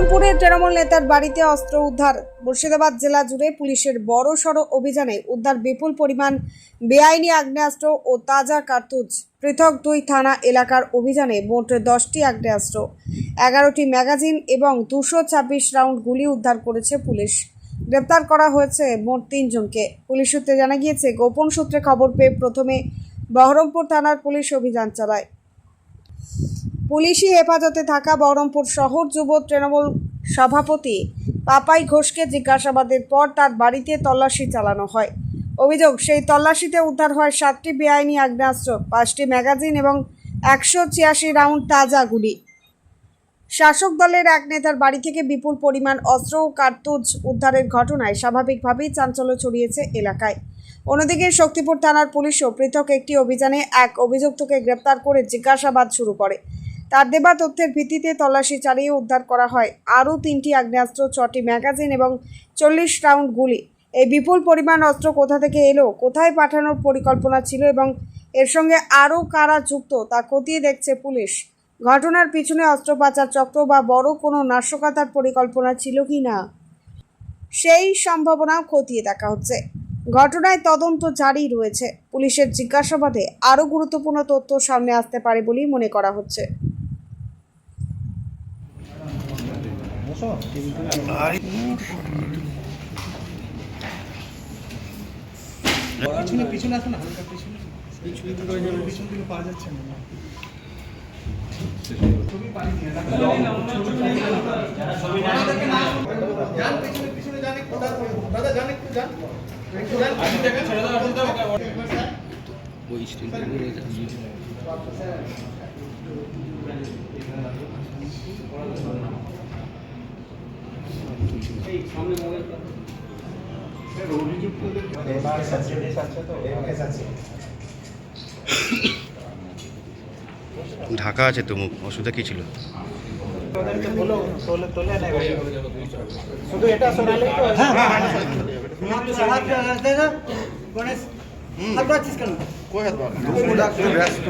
বহরমপুরের তৃণমূল নেতার বাড়িতে অস্ত্র উদ্ধার। মুর্শিদাবাদ জেলা জুড়ে পুলিশের বড়সড় অভিযানে উদ্ধার বিপুল পরিমাণ বেআইনি আগ্নেয়াস্ত্র ও তাজা কার্তুজ। পৃথক দুই থানা এলাকার অভিযানে মোট 10টি আগ্নেয়াস্ত্র, 11টি ম্যাগাজিন এবং 226 রাউন্ড গুলি উদ্ধার করেছে পুলিশ। গ্রেপ্তার করা হয়েছে মোট 3 জনকে। পুলিশ সূত্রে জানা গিয়েছে, গোপন সূত্রে খবর পেয়ে প্রথমে বহরমপুর থানার পুলিশ অভিযান চালায়। পুলিশি হেফাজতে থাকা বহরমপুর শহর যুব তৃণমূল সভাপতি পাপাই ঘোষকে জিজ্ঞাসাবাদের পর তার বাড়িতে তল্লাশি চালানো হয়। অভিযোগ, সেই তল্লাশিতে উদ্ধার হয় 7টি বেআইনি আগ্নেয়াস্ত্র, 5টি ম্যাগাজিন এবং 186 রাউন্ড তাজা গুলি। শাসক দলের এক নেতার বাড়ি থেকে বিপুল পরিমাণ অস্ত্র ও কার্তুজ উদ্ধারের ঘটনায় স্বাভাবিকভাবেই চাঞ্চল্য ছড়িয়েছে এলাকায়। অন্যদিকে শক্তিপুর থানার পুলিশও পৃথক একটি অভিযানে এক অভিযুক্তকে গ্রেপ্তার করে জিজ্ঞাসাবাদ শুরু করে। তার দেওয়া তথ্যের ভিত্তিতে তল্লাশি চালিয়ে উদ্ধার করা হয় আরও 3টি আগ্নেয়াস্ত্র, 6টি ম্যাগাজিন এবং 40 রাউন্ড গুলি। এই বিপুল পরিমাণ অস্ত্র কোথা থেকে এলো, কোথায় পাঠানোর পরিকল্পনা ছিল এবং এর সঙ্গে আরও কারা যুক্ত তা খতিয়ে দেখছে পুলিশ। ঘটনার পিছনে অস্ত্র পাচার চক্র বা বড় কোনো নাশকতার পরিকল্পনা ছিল কি না, সেই সম্ভাবনাও খতিয়ে দেখা হচ্ছে। ঘটনায় তদন্ত জারি রয়েছে। পুলিশের জিজ্ঞাসাবাদে আরও গুরুত্বপূর্ণ তথ্য সামনে আসতে পারে বলেই মনে করা হচ্ছে। পিছনে আসুন, হালকা পিছনে পিছন থেকে পাওয়া যাচ্ছে না। ঢাকা আছে তো মুখ, অসুবিধা কি ছিল? শুধু এটা সরালে তো ব্যস্ত